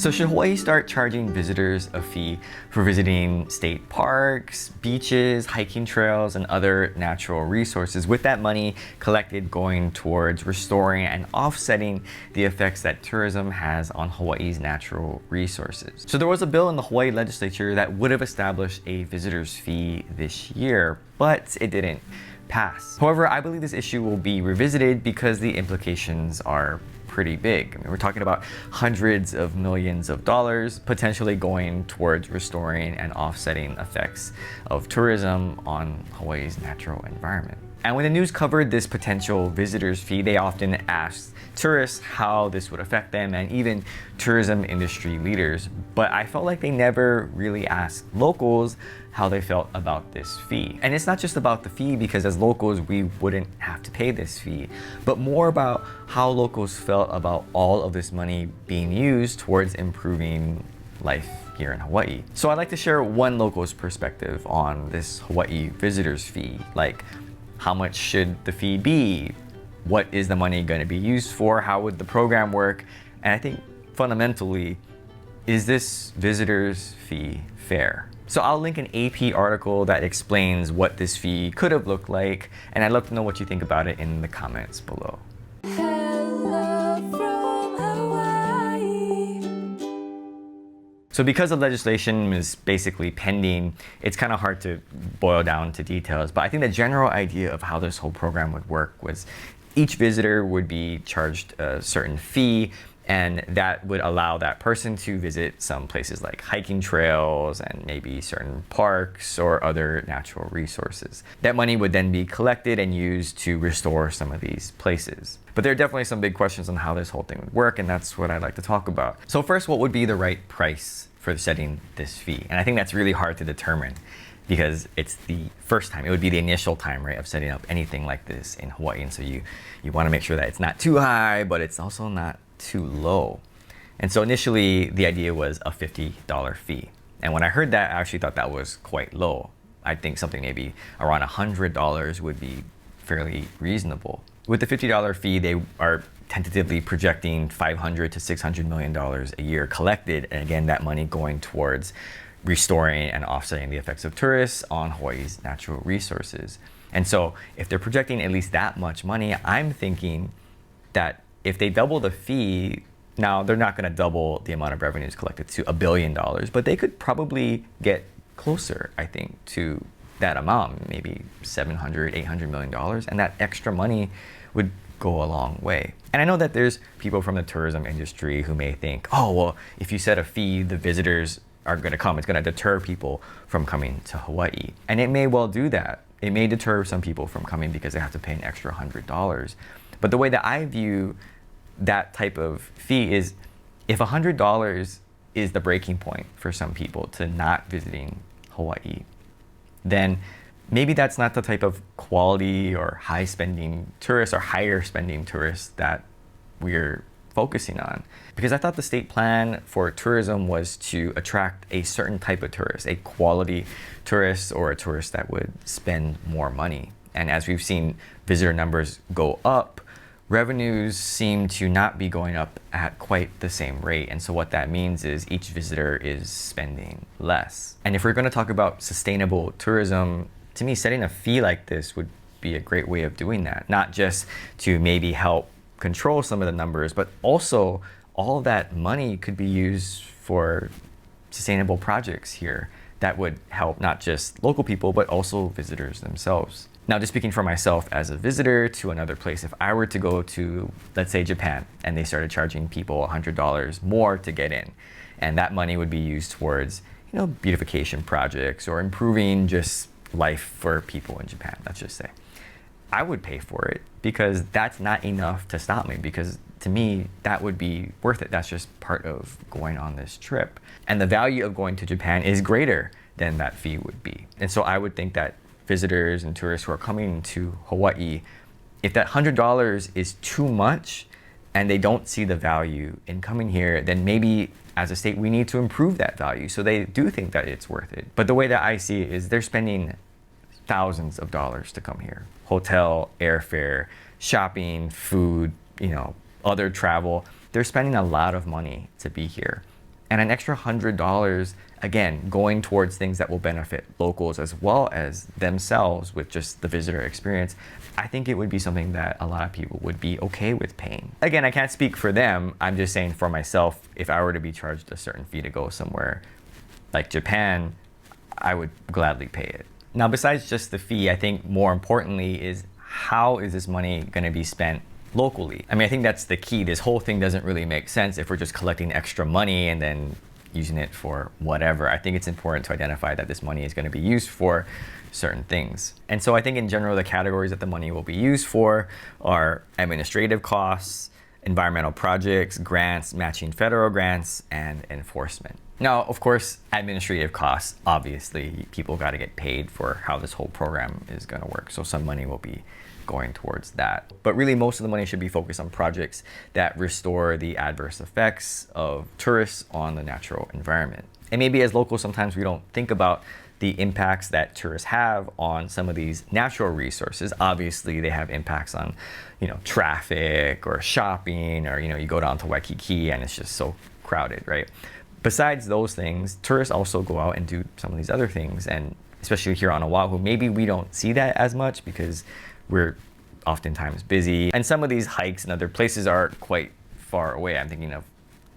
So should Hawaii start charging visitors a fee for visiting state parks, beaches, hiking trails, and other natural resources, with that money collected going towards restoring and offsetting the effects that tourism has on Hawaii's natural resources? So there was a bill in the Hawaii Legislature that would have established a visitor's fee this year, but it didn't pass. However, I believe this issue will be revisited because the implications are pretty big. I mean, we're talking about hundreds of millions of dollars potentially going towards restoring and offsetting effects of tourism on Hawaii's natural environment. And when the news covered this potential visitors fee, they often asked tourists how this would affect them, and even tourism industry leaders. But I felt like they never really asked locals how they felt about this fee. And it's not just about the fee, because as locals, we wouldn't have to pay this fee, but more about how locals felt about all of this money being used towards improving life here in Hawaii. So I'd like to share one local's perspective on this Hawaii visitors fee. Like, how much should the fee be? What is the money going to be used for? How would the program work? And I think fundamentally, is this visitors fee fair? So I'll link an AP article that explains what this fee could have looked like, and I'd love to know what you think about it in the comments below. Hello from Hawaii. So because the legislation is basically pending, it's kind of hard to boil down to details, but I think the general idea of how this whole program would work was each visitor would be charged a certain fee, and that would allow that person to visit some places like hiking trails and maybe certain parks or other natural resources. That money would then be collected and used to restore some of these places. But there are definitely some big questions on how this whole thing would work, and that's what I'd like to talk about. So first, what would be the right price for setting this fee? And I think that's really hard to determine, because it's the first time. It would be the initial time, right, of setting up anything like this in Hawaii. And so you want to make sure that it's not too high, but it's also not too low. And so initially the idea was a $50 fee. And when I heard that, I actually thought that was quite low. I think something maybe around $100 would be fairly reasonable. With the $50 fee, they are tentatively projecting $500 to $600 million a year collected. And again, that money going towards restoring and offsetting the effects of tourists on Hawaii's natural resources. And so if they're projecting at least that much money, I'm thinking that if they double the fee, now they're not going to double the amount of revenues collected to $1 billion, but they could probably get closer, I think, to that amount, maybe $700, $800 million, and that extra money would go a long way. And I know that there's people from the tourism industry who may think, oh, well, if you set a fee, the visitors are going to come. It's going to deter people from coming to Hawaii. And it may well do that. It may deter some people from coming because they have to pay an extra $100. But the way that I view that type of fee is, if $100 is the breaking point for some people to not visiting Hawaii, then maybe that's not the type of quality or high spending tourists or higher spending tourists that we're focusing on. Because I thought the state plan for tourism was to attract a certain type of tourist, a quality tourist, or a tourist that would spend more money. And as we've seen visitor numbers go up, revenues seem to not be going up at quite the same rate. And so what that means is each visitor is spending less. And if we're going to talk about sustainable tourism, to me, setting a fee like this would be a great way of doing that. Not just to maybe help control some of the numbers, but also all of that money could be used for sustainable projects here that would help not just local people, but also visitors themselves. Now, just speaking for myself as a visitor to another place, if I were to go to, let's say, Japan, and they started charging people $100 more to get in, and that money would be used towards, beautification projects or improving just life for people in Japan, let's just say, I would pay for it, because that's not enough to stop me, because to me, that would be worth it. That's just part of going on this trip. And the value of going to Japan is greater than that fee would be. And so I would think that visitors and tourists who are coming to Hawaii, if that $100 is too much and they don't see the value in coming here, then maybe as a state we need to improve that value so they do think that it's worth it. But the way that I see it is they're spending thousands of dollars to come here. Hotel, airfare, shopping, food, other travel. They're spending a lot of money to be here. And an extra $100, again, going towards things that will benefit locals as well as themselves with just the visitor experience, I think it would be something that a lot of people would be okay with paying. Again, I can't speak for them. I'm just saying for myself, if I were to be charged a certain fee to go somewhere like Japan, I would gladly pay it. Now, besides just the fee, I think more importantly is how is this money going to be spent locally? I mean, I think that's the key. This whole thing doesn't really make sense if we're just collecting extra money and then using it for whatever. I think it's important to identify that this money is going to be used for certain things. And so I think in general, the categories that the money will be used for are administrative costs, environmental projects, grants, matching federal grants, and enforcement. Now, of course, administrative costs, obviously, people got to get paid for how this whole program is going to work. So some money will be going towards that. But really, most of the money should be focused on projects that restore the adverse effects of tourists on the natural environment. And maybe as locals, sometimes we don't think about the impacts that tourists have on some of these natural resources. Obviously, they have impacts on, traffic or shopping, or, you go down to Waikiki and it's just so crowded, right? Besides those things, tourists also go out and do some of these other things. And especially here on Oahu, maybe we don't see that as much because we're oftentimes busy. And some of these hikes and other places are quite far away. I'm thinking of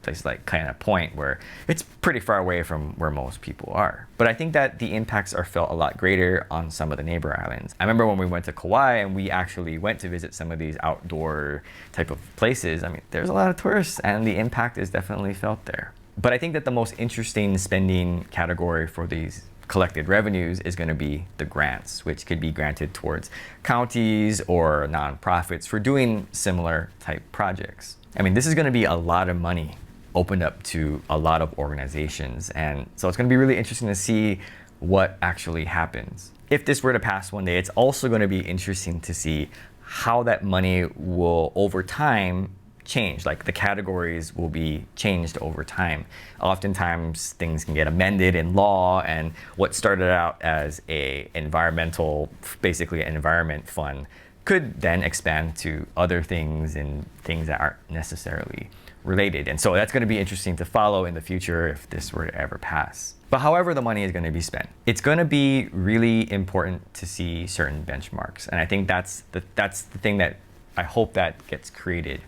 places like Kaena Point, where it's pretty far away from where most people are. But I think that the impacts are felt a lot greater on some of the neighbor islands. I remember when we went to Kauai and we actually went to visit some of these outdoor type of places. I mean, there's a lot of tourists and the impact is definitely felt there. But I think that the most interesting spending category for these collected revenues is going to be the grants, which could be granted towards counties or nonprofits for doing similar type projects. I mean, this is going to be a lot of money opened up to a lot of organizations. And so it's going to be really interesting to see what actually happens. If this were to pass one day, it's also going to be interesting to see how that money will over time change. Like the categories will be changed over time. Oftentimes things can get amended in law, and what started out as a environmental, basically an environment fund, could then expand to other things and things that aren't necessarily related. And so that's going to be interesting to follow in the future if this were to ever pass. But however the money is going to be spent, it's going to be really important to see certain benchmarks. And I think that's the thing that I hope that gets created,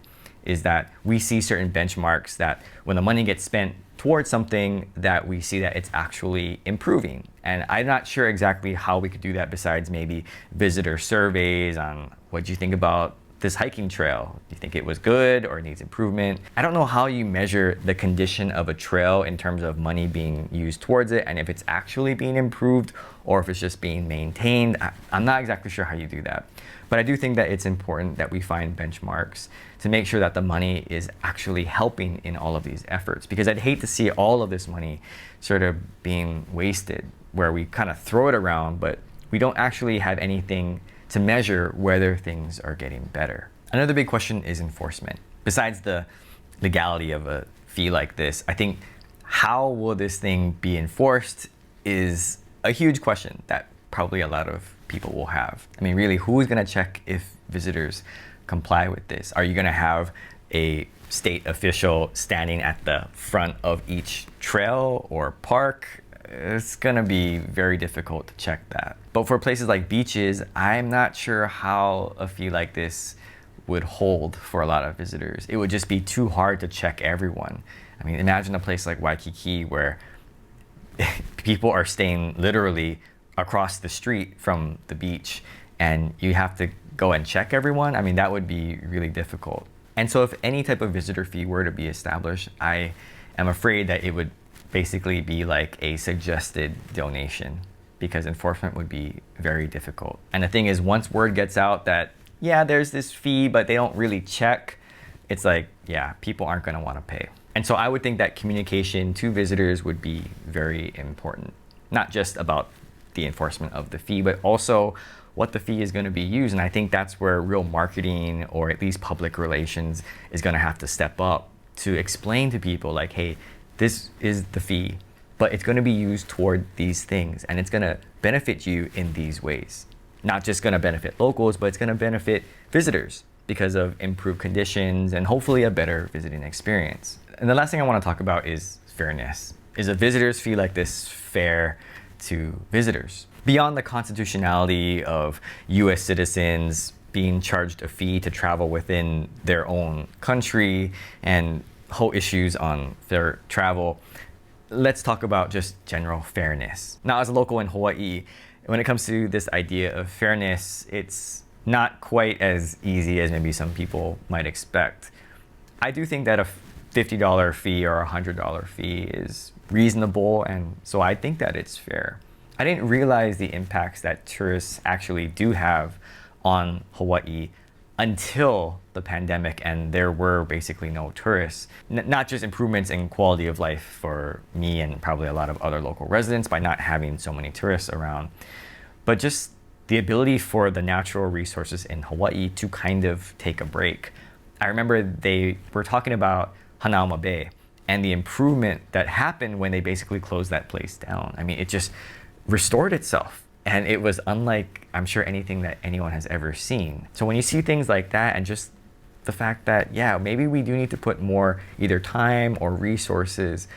is that we see certain benchmarks that when the money gets spent towards something, that we see that it's actually improving. And I'm not sure exactly how we could do that besides maybe visitor surveys on what do you think about this hiking trail? Do you think it was good or needs improvement? I don't know how you measure the condition of a trail in terms of money being used towards it and if it's actually being improved or if it's just being maintained. I'm not exactly sure how you do that. But I do think that it's important that we find benchmarks to make sure that the money is actually helping in all of these efforts. Because I'd hate to see all of this money sort of being wasted, where we kind of throw it around, but we don't actually have anything to measure whether things are getting better. Another big question is enforcement. Besides the legality of a fee like this, I think how will this thing be enforced is a huge question that probably a lot of people will have. I mean, really, who is going to check if visitors comply with this? Are you going to have a state official standing at the front of each trail or park? It's going to be very difficult to check that. But for places like beaches, I'm not sure how a fee like this would hold for a lot of visitors. It would just be too hard to check everyone. I mean, imagine a place like Waikiki where people are staying literally across the street from the beach and you have to go and check everyone. I mean, that would be really difficult. And so if any type of visitor fee were to be established, I am afraid that it would basically be like a suggested donation, because enforcement would be very difficult. And the thing is, once word gets out that, yeah, there's this fee, but they don't really check, it's like, yeah, people aren't going to want to pay. And so I would think that communication to visitors would be very important, not just about the enforcement of the fee, but also what the fee is going to be used. And I think that's where real marketing, or at least public relations, is going to have to step up to explain to people like, hey, this is the fee, but it's going to be used toward these things and it's going to benefit you in these ways. Not just going to benefit locals, but it's going to benefit visitors because of improved conditions and hopefully a better visiting experience. And the last thing I want to talk about is fairness? Is a visitor's fee like this fair to visitors? Beyond the constitutionality of US citizens being charged a fee to travel within their own country and whole issues on fair travel, let's talk about just general fairness. Now, as a local in Hawaii, when it comes to this idea of fairness, it's not quite as easy as maybe some people might expect. I do think that a $50 fee or a $100 fee is reasonable, and so I think that it's fair. I didn't realize the impacts that tourists actually do have on Hawaii until the pandemic, and there were basically no tourists. Not just improvements in quality of life for me and probably a lot of other local residents by not having so many tourists around, but just the ability for the natural resources in Hawaii to kind of take a break. I remember they were talking about Hanauma Bay and the improvement that happened when they basically closed that place down. I mean, it just restored itself. And it was unlike, I'm sure, anything that anyone has ever seen. So when you see things like that, and just the fact that, yeah, maybe we do need to put more either time or resources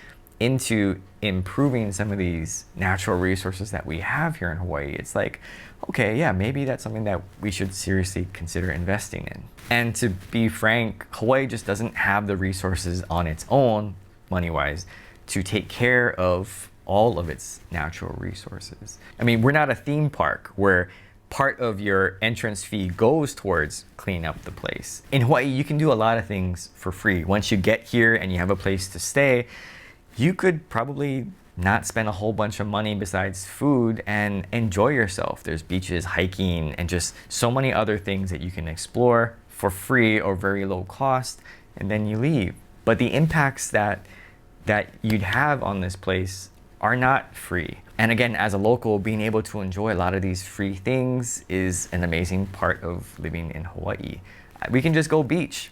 into improving some of these natural resources that we have here in Hawaii, it's like, okay, yeah, maybe that's something that we should seriously consider investing in. And to be frank, Hawaii just doesn't have the resources on its own, money-wise, to take care of all of its natural resources. I mean, we're not a theme park where part of your entrance fee goes towards cleaning up the place. In Hawaii, you can do a lot of things for free. Once you get here and you have a place to stay, you could probably not spend a whole bunch of money besides food and enjoy yourself. There's beaches, hiking, and just so many other things that you can explore for free or very low cost, and then you leave. But the impacts that you'd have on this place are not free. And again, as a local, being able to enjoy a lot of these free things is an amazing part of living in Hawaii. We can just go beach,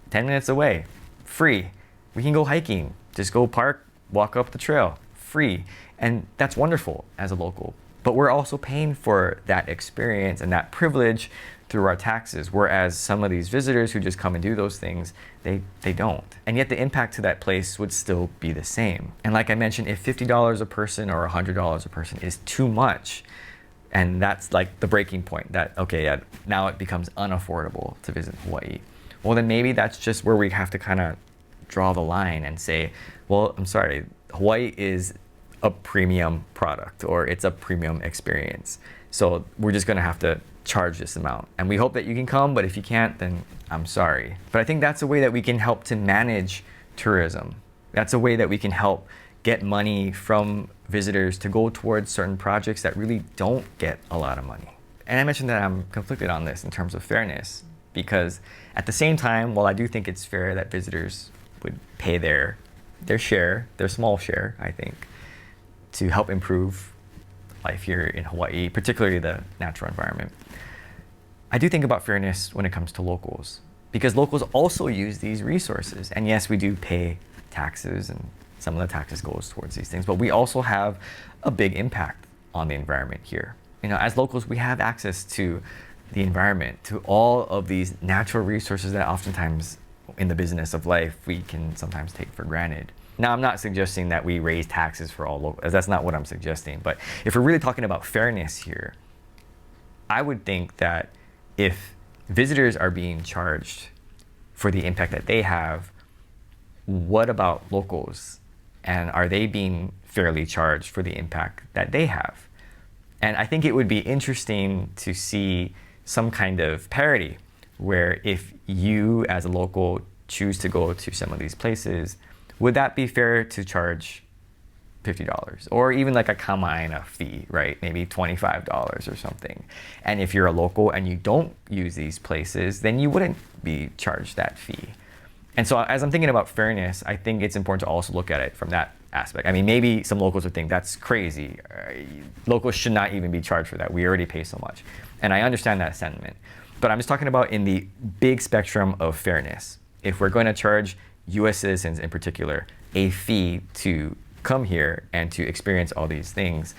10 minutes away, free. We can go hiking, just go park, walk up the trail, free. And that's wonderful as a local. But we're also paying for that experience and that privilege through our taxes, whereas some of these visitors who just come and do those things, they don't. And yet the impact to that place would still be the same. And like I mentioned, if $50 a person or $100 a person is too much, and that's like the breaking point that, okay, yeah, now it becomes unaffordable to visit Hawaii, well, then maybe that's just where we have to kind of draw the line and say, well, I'm sorry, Hawaii is a premium product, or it's a premium experience. So we're just gonna have to charge this amount. And we hope that you can come, but if you can't, then I'm sorry. But I think that's a way that we can help to manage tourism. That's a way that we can help get money from visitors to go towards certain projects that really don't get a lot of money. And I mentioned that I'm conflicted on this in terms of fairness, because at the same time, while I do think it's fair that visitors would pay their share, their small share, I think, to help improve life here in Hawaii, particularly the natural environment, I do think about fairness when it comes to locals, because locals also use these resources. And yes, we do pay taxes, and some of the taxes goes towards these things, but we also have a big impact on the environment here. You know, as locals, we have access to the environment, to all of these natural resources that oftentimes in the business of life, we can sometimes take for granted. Now, I'm not suggesting that we raise taxes for all locals. That's not what I'm suggesting. But if we're really talking about fairness here, I would think that if visitors are being charged for the impact that they have, what about locals? And are they being fairly charged for the impact that they have? And I think it would be interesting to see some kind of parity where if you as a local choose to go to some of these places, would that be fair to charge $50 or even like a kamaaina fee, right? Maybe $25 or something. And if you're a local and you don't use these places, then you wouldn't be charged that fee. And so as I'm thinking about fairness, I think it's important to also look at it from that aspect. I mean, maybe some locals would think that's crazy. Locals should not even be charged for that. We already pay so much. And I understand that sentiment. But I'm just talking about in the big spectrum of fairness. If we're going to charge US citizens in particular a fee to come here and to experience all these things,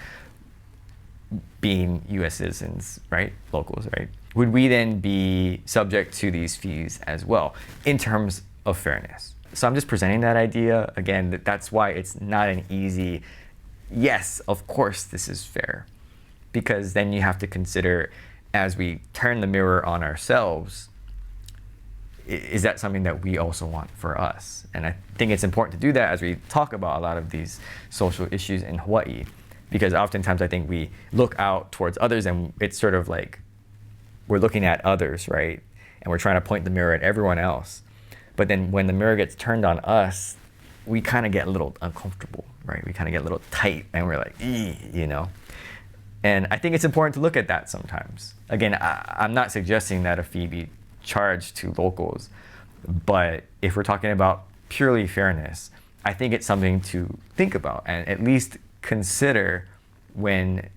being US citizens, right? Locals, right? Would we then be subject to these fees as well in terms of fairness? So I'm just presenting that idea. Again, that's why it's not an easy, yes, of course this is fair. Because then you have to consider, as we turn the mirror on ourselves, is that something that we also want for us? And I think it's important to do that as we talk about a lot of these social issues in Hawaii. Because oftentimes I think we look out towards others and it's sort of like we're looking at others, right? And we're trying to point the mirror at everyone else. But then when the mirror gets turned on us, we kind of get a little uncomfortable, right? We kind of get a little tight and we're like, you know? And I think it's important to look at that sometimes. Again, I'm not suggesting that a fee be charged to locals, but if we're talking about purely fairness, I think it's something to think about and at least consider when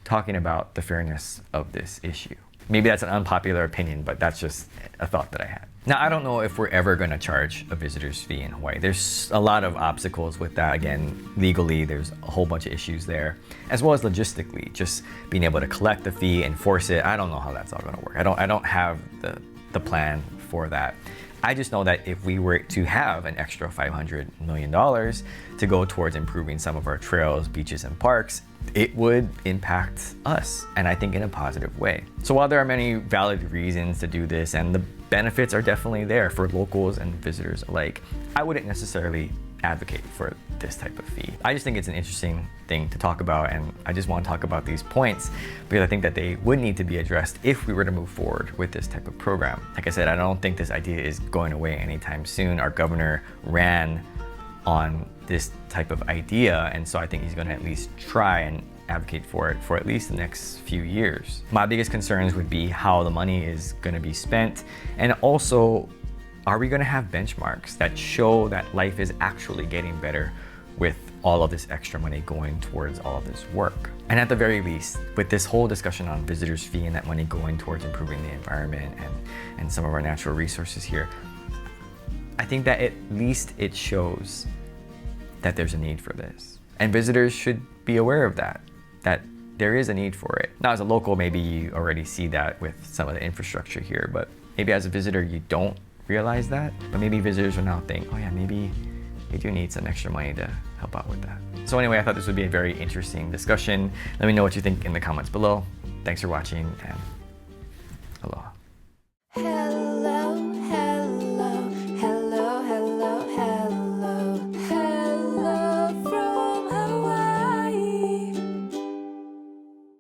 talking about the fairness of this issue. Maybe that's an unpopular opinion, but that's just a thought that I had. Now, I don't know if we're ever going to charge a visitor's fee in Hawaii. There's a lot of obstacles with that. Again, legally, there's a whole bunch of issues there, as well as logistically, just being able to collect the fee, enforce it. I don't know how that's all going to work. I don't have the plan for that. I just know that if we were to have an extra $500 million to go towards improving some of our trails, beaches, and parks, it would impact us, and I think in a positive way. So while there are many valid reasons to do this, and the benefits are definitely there for locals and visitors alike, I wouldn't necessarily advocate for this type of fee. I just think it's an interesting thing to talk about, and I just want to talk about these points because I think that they would need to be addressed if we were to move forward with this type of program. Like I said, I don't think this idea is going away anytime soon. Our governor ran on this type of idea, and so I think he's going to at least try and advocate for it for at least the next few years. My biggest concerns would be how the money is going to be spent, and also, are we going to have benchmarks that show that life is actually getting better with all of this extra money going towards all of this work? And at the very least, with this whole discussion on visitors' fee and that money going towards improving the environment and some of our natural resources here, I think that at least it shows that there's a need for this. And visitors should be aware of that there is a need for it. Now, as a local, maybe you already see that with some of the infrastructure here, but maybe as a visitor, you don't realize that. But maybe visitors will now think, oh yeah, maybe they do need some extra money to help out with that. So anyway, I thought this would be a very interesting discussion. Let me know what you think in the comments below. Thanks for watching, and